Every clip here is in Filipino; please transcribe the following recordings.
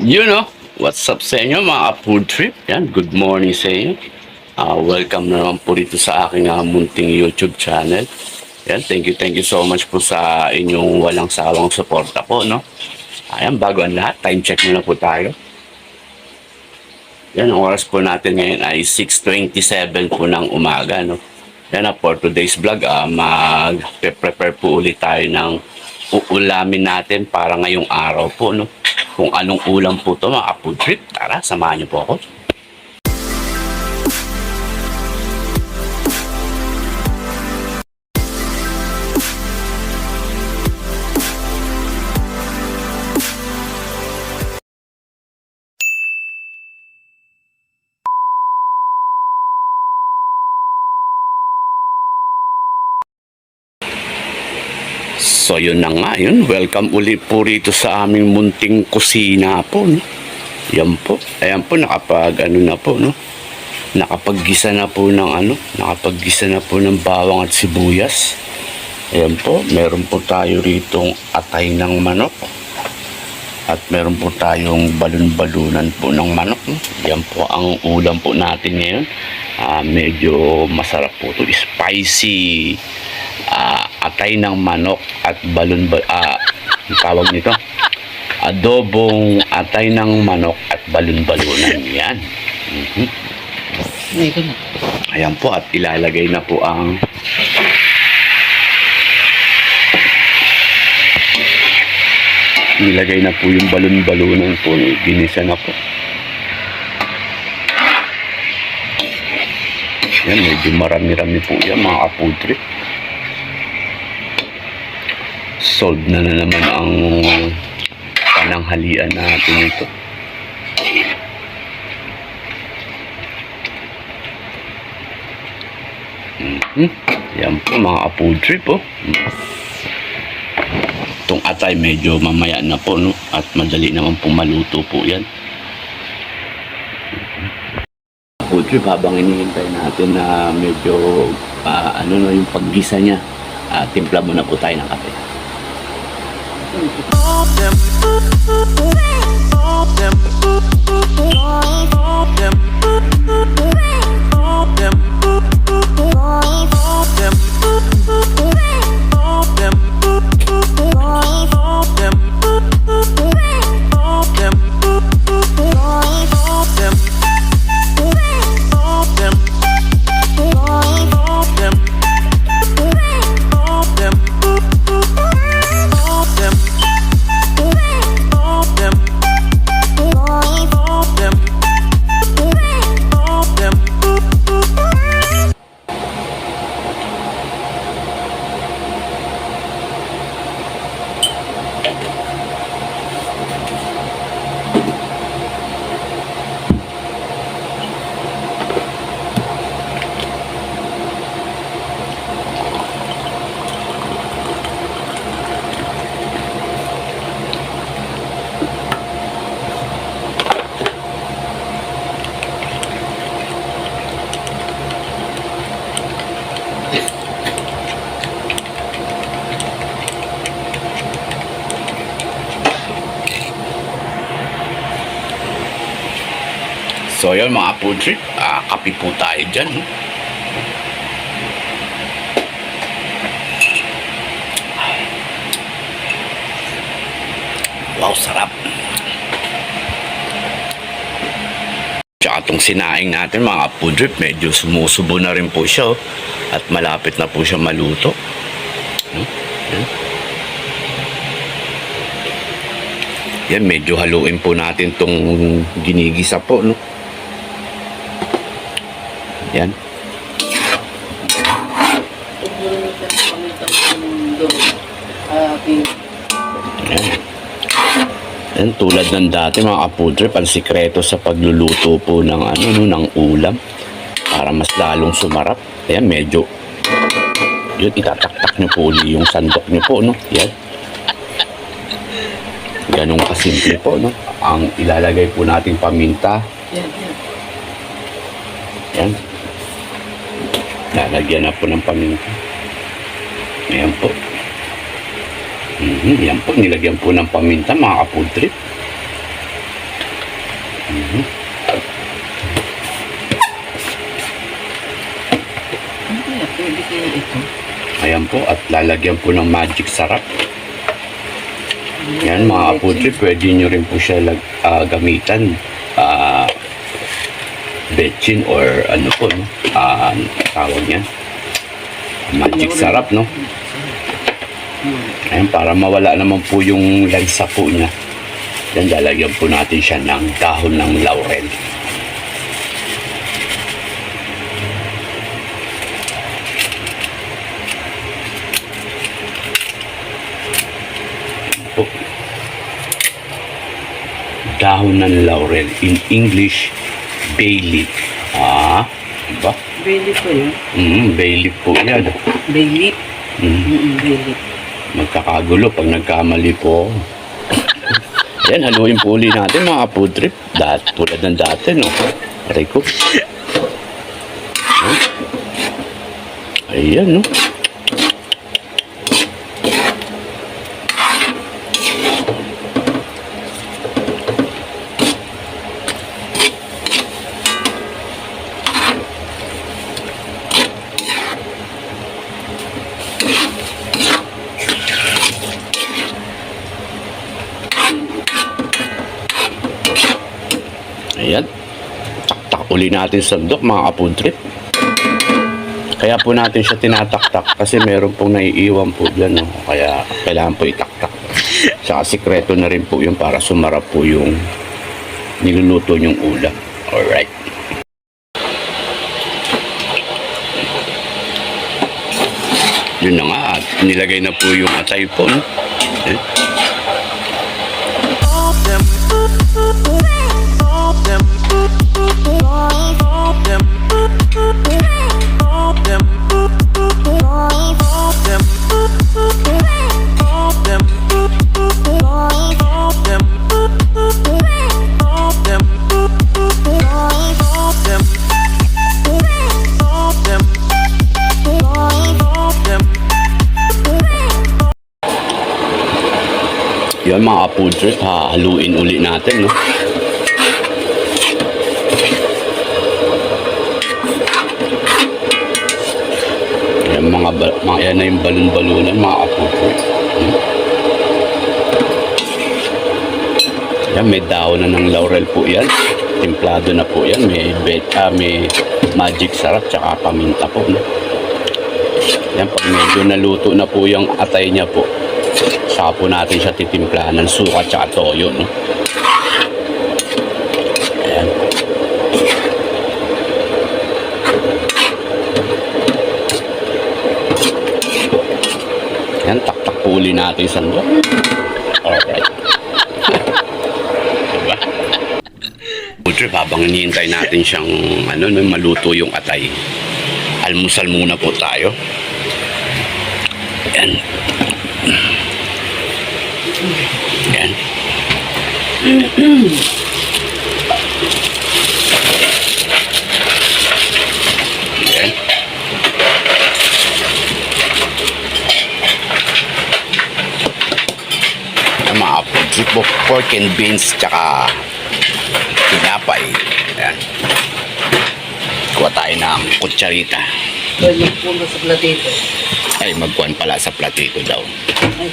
You know, what's up sa inyo mga food trip? Yan, good morning sa inyo. Welcome naman po dito sa aking munting YouTube channel. Yan, thank you so much po sa inyong walang sawang suporta po, no? Ayan, bago ang lahat, time check muna po tayo. Yan, ang oras po natin ngayon ay 6:27 po ng umaga, no? Yan for today's vlog, mag-prepare po ulit tayo ng uulamin natin para ngayong araw po, no? Kung anong ulam po to mga food trip, tara, samahan niyo po ako. So yun na nga, yun. Welcome ulit po rito sa aming munting kusina po, no? Yan po. Ayan po, na po, no? Nakapaggisa na po ng bawang at sibuyas. Ayan po, meron po tayo ritong atay ng manok. At meron po tayong balon-balunan po ng manok, no? Yan po ang ulam po natin ngayon. Medyo masarap po ito. Spicy atay ng manok at tawag nito, adobong atay ng manok at balon-balunan. Yan. Ayan po, at ilalagay na po ang nilagay na po yung balon-balunan po, ginisa na po. Yan, medyo marami-rami po yan mga food trip. Solve na naman ang pananghalian natin ito. Yan po mga food trip, oh. Itong atay medyo mamaya na po, no? At madali naman po maluto po yan. Food trip, habang hinihintay natin na medyo yung paggisa niya, timpla muna po tayo ng kape. So yun mga food trip, kape po tayo dyan. Wow, sarap. Tsaka itong sinaing natin mga food trip, medyo sumusubo na rin po siya, oh. At malapit na po siya maluto. Yan, medyo haluin po natin itong ginigisa po, no? Yan. Yan, tulad ng dati mga food trip, ang sikreto sa pagluluto po ng ng ulam para mas lalong sumarap. Ayan, medyo yun, itataktak nyo po uli yung sandok nyo po, no? Yan. Ganun kasimple po, no? Ang ilalagay po nating paminta. Yan. Lalagyan na po ng paminta. Ayan po. Yan po, nilagyan po ng paminta mga food trip. Mhm. Ano kaya? Pwede kaya ito? Ayan po, at lalagyan po ng magic sarap. Yan mga kaputri, pwede nyo rin po siya gamitan. Betchin or ano po, no? Tawag yan. Magic sarap, no? Ayan, para mawala naman po yung lansa po niya. Yan, lalagyan po natin siya ng dahon ng laurel. Po. Dahon ng laurel. In English, bay leaf. Diba? Bay leaf po yun? Bay leaf po yan. Bay leaf? Bay leaf. Magkakagulo pag nagkamali po ako. Yan, haluin po uli natin mga food trip. Tulad ng dati, no? Aray ko. Ayan, no? Ayan. Taktak uli natin sa sandok mga food trip. Kaya po natin siya tinataktak kasi meron pong naiiwan po dyan. No? Kaya kailangan po itaktak. Saka sikreto na rin po yung para sumarap po yung niluluto yung ulam. Alright. Yun na nga. At nilagay na po yung atay po. No? Eh? Yan mga food trip, haluin uli natin, no? Yan yan na yung balon-balunan mga food trip. Yan, may dahon na ng laurel po yan. Templado na po yan. May magic sarap tsaka paminta po, no? Yan, pag medyo naluto na po yung atay niya po, saka po natin siya titimplahan ng suka tsaka toyo, no? Ayan. Ayan, taktak po uli natin sa sandok. Alright. Diba? Trip, habang hinihintay natin siyang maluto yung atay, almusal muna po tayo. Ayan. Yan. Yan. Yung mga pork and beans tsaka tinapay. Yan. Kuha tayo ng kutsarita. Pwede magpuno sa platito. Ay, magkuhan pala sa platito daw. Ay.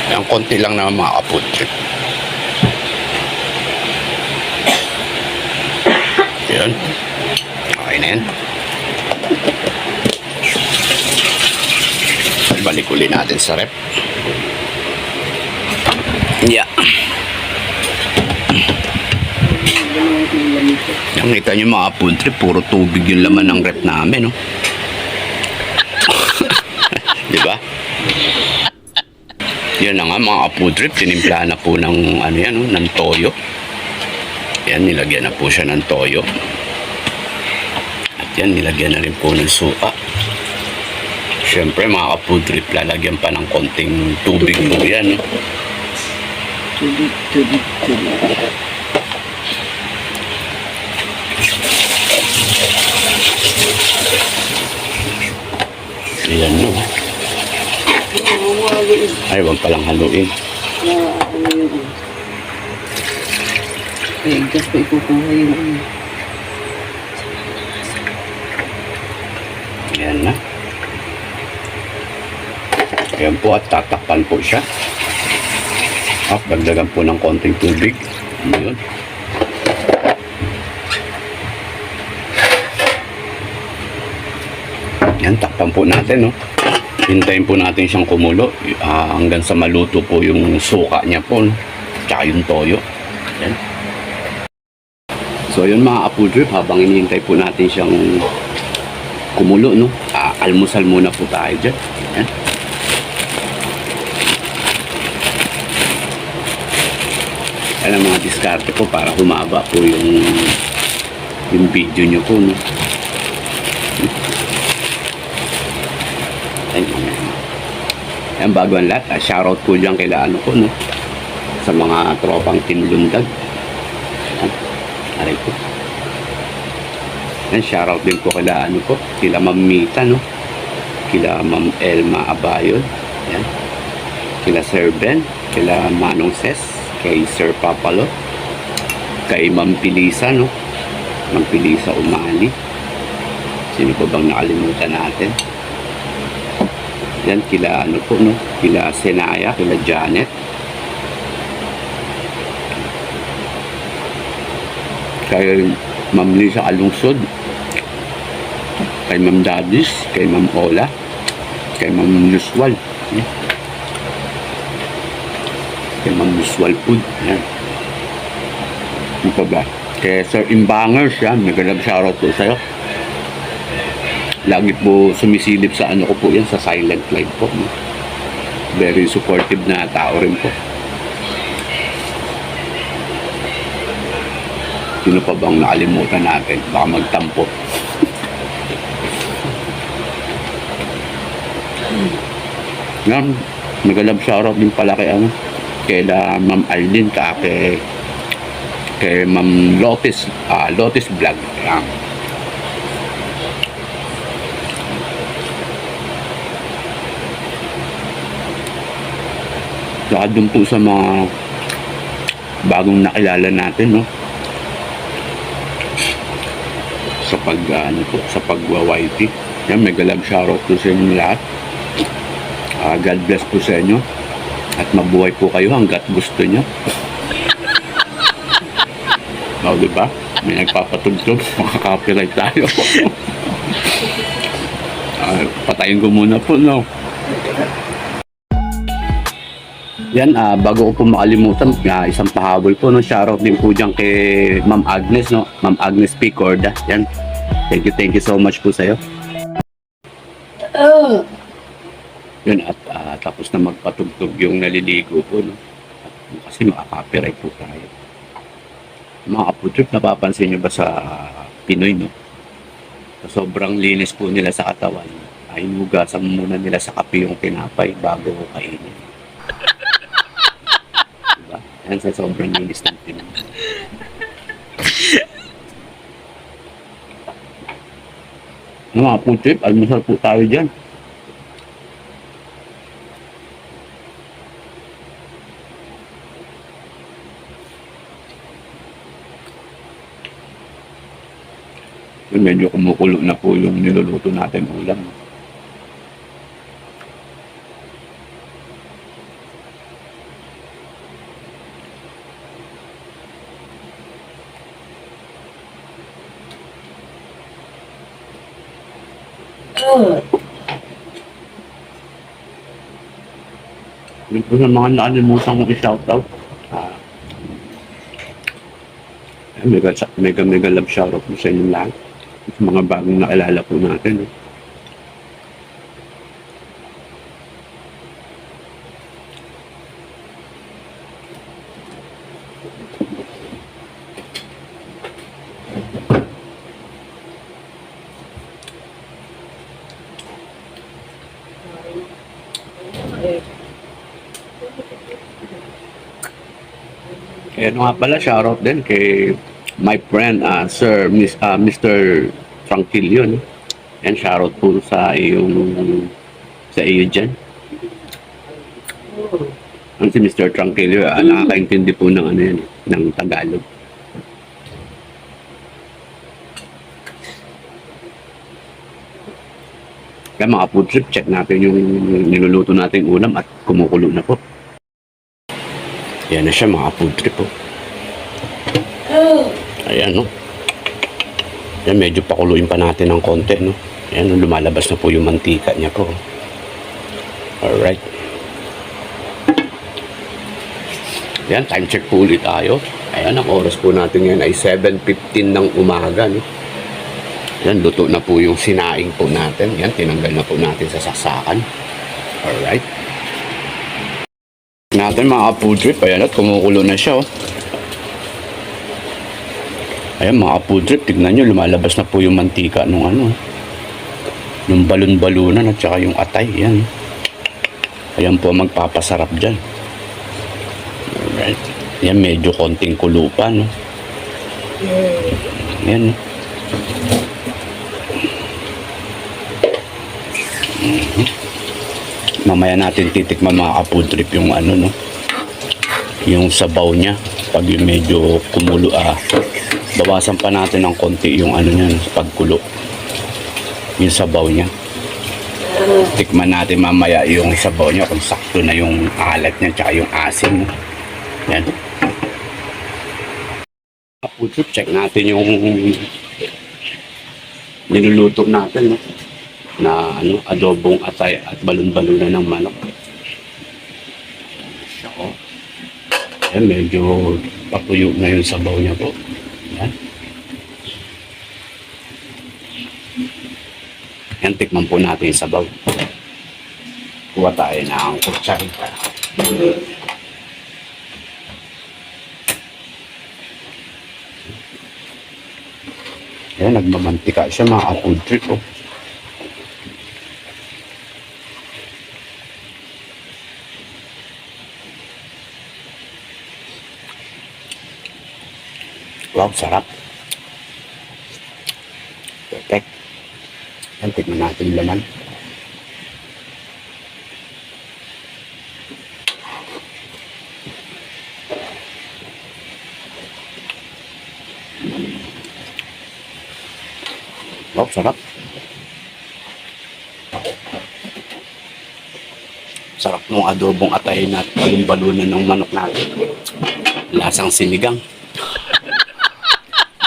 Ang konti lang na mga food trip. Yan. Okay na yan. Balik uli natin sa rep. Yeah. Yung kita nyo mga food trip, puro tubig yung laman ng rep namin, no? Diba? Yan na nga mga food trip, tinimplahan na po ng ng toyo. Yan, nilagyan na po siya ng toyo. At yan, nilagyan na rin po ng suka. Siyempre mga food trip, lalagyan pa ng konting tubig po yan. No? Tubig. Ayan no. Haluin. Ay, wag palang haluin. Ano yun? Kaya dyan ko ikukuha yung ano. Ayan na. Ayan po at tatakpan po siya. At dagdagan po ng konting tubig. Ayan. Yan, takpan po natin, no? Hintayin po natin siyang kumulo hanggang sa maluto po yung suka niya po, no? Tsaka yung toyo. Yan. So, yun mga Apo Drip, habang hinihintay po natin siyang kumulo, no? Almusal muna po tayo dyan. Yan. Yan ang mga diskarte po para humaba po yung video nyo po, no? Ayan, bago ang lahat, shoutout po dyan kaila ano po, no? Sa mga tropang Team Lundag. Ayan, aray po. Ayan, shoutout din po kaila ano po, kila Ma'am Mita, no? Kila Ma'am Elma Abayon. Ayan. Kila Sir Ben, kila Manong Ses, kay Sir Papalo, kay Ma'am Pilisa, no? Ma'am Pilisa Umali. Sino po bang nakalimutan natin? Yan, kila ano po, no? Kila Senaya, kila Janet. Kay Ma'am Lisa Alungsod. Kay Ma'am Dadis, kay Ma'am Ola, kay Ma'am Luswal. Kay Ma'am Luswal Food. Yan. Ano pa ba? Kay Sir Imbangers, yan. Nag-alab shoutout po sa'yo. Lagi po sumisilip sa ano ko po yan, sa silent live po. No? Very supportive na tao rin po. Sino pa bang nakalimutan natin? Baka magtampo. Yan, nag-alab shoutout din pala kay ano, kay Ma'am Arlene, kay Ma'am Lotus, Lotus Vlog. Yan. Saka dun po sa mga bagong nakilala natin, no? Sa ano po, sa pagwa-YT. Yan, mega love shoutout po sa inyo lahat. God bless po sa inyo. At mabuhay po kayo hanggat gusto nyo. O, diba? May nagpapatugtog. Makaka-copyright tayo. Patayin ko muna po, no? Yan, bago ko po makalimutan, isang pahabol po, no? Shoutout din po dyan kay Ma'am Agnes, no? Ma'am Agnes P. Corda. Yan. Thank you so much po sa'yo. Yun, at tapos na magpatugtog yung naliligo po, no? Kasi makaka-copyright po tayo. Mga Apo Drip, napapansin nyo ba sa Pinoy, no? Sobrang linis po nila sa katawan. Ay, hugasan muna nila sa kape yung tinapay bago kainin. Diba? Yan sa sobrang linis ng Pinoy. Mga Apo Drip, almusal po tayo dyan. Medyo kumukulo na po yung niluluto natin ulam. Yun po sa mga nakalimutan kong i-shoutout. Mega love shoutout po sa inyo lahat. Sa mga bagong nakilala po natin. Kaya nga pala, shoutout din kay my friend, Mr. Tranquilio. No? Yan, shoutout po sa iyong sa iyo dyan. Ang si Mr. Tranquillo, nakakaintindi po ng ano yan, ng Tagalog. Kaya mga food trip, check natin yung niluluto nating ulam at kumukulo na po. Yan na siya mga food trip po. Ayan no. Yan, medyo pakuluin pa natin ng konti no. Ayan, lumalabas na po yung mantika niya po. Alright. Yan, time check po ulit tayo. Ayan, ang oras po natin ngayon ay 7:15 ng umaga no. Yan, luto na po yung sinaing po natin. Yan, tinanggal na po natin sa saksakan. Alright. Natin mga food trip. Ayan at kumukulo na siya. Oh. Ayan mga food trip. Tignan nyo, lumalabas na po yung mantika nung ano. Yung balon-balunan at saka yung atay. Yan. Ayan po magpapasarap dyan. Alright. Yan, medyo konting kulo pa. No? Yan. Mamaya natin titikman mga ka-food trip yung ano no, yung sabaw niya. Pag yung medyo kumulo, bawasan pa natin ng konti yung ano niya sa pagkulo, yung sabaw niya. Tikman natin mamaya yung sabaw niya kung sakto na yung alat niya tsaka yung asin no? Yan ka-food trip, check natin yung niluluto natin no? Na ano, adobong atay at balon-balunan ng manok. So, yan, medyo patuyo na yung sabaw niya po. Yan. Yan, tikman po natin yung sabaw. Kuha tayo ng kutsarita. Yan, nagmamantika siya mga food trip oh. Wow, sarap. Perfect. Yan, tignan natin yung laman. Wow, sarap. Sarap ng adobong atay na balon-balunan ng manok natin. Lasang sinigang.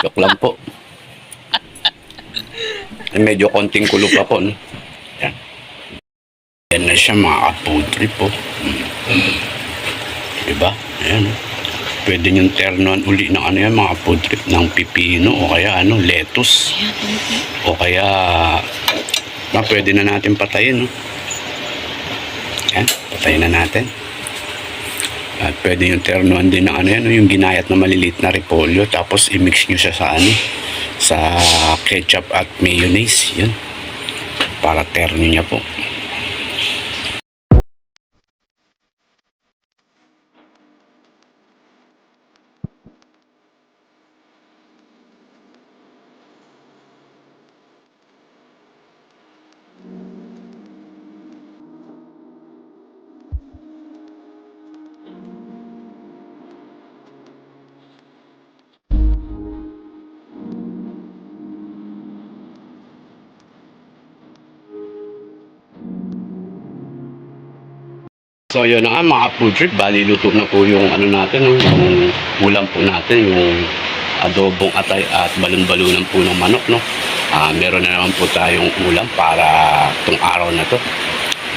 Joke lang po. Medyo konting kulo pa po. No? Yan. Yan na siya mga food trip po. Diba? Ayan. Pwede niyong ternuan uli ng ano yan, mga food trip ng pipino o kaya ano, lettuce. O kaya pwede na natin patayin. No? Yan. Patayin na natin. At pwede yung ternuan din ng ano yan, yung ginayat na maliliit na repolyo. Tapos i-mix nyo siya sa ano, sa ketchup at mayonnaise. Yun. Para terno niya po. So yun na nga mga food trip, bali luto na po yung ano natin, yung ulam po natin, yung adobong atay at balon-balunan po ng manok, no? Meron na naman po tayong ulam para itong araw na to.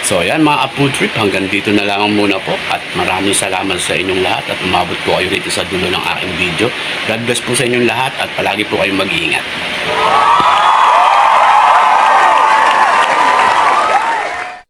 So yan mga food trip, hanggang dito na lang muna po at maraming salamat sa inyong lahat at umabot po kayo dito sa dulo ng aking video. God bless po sa inyong lahat at palagi po kayong mag-iingat.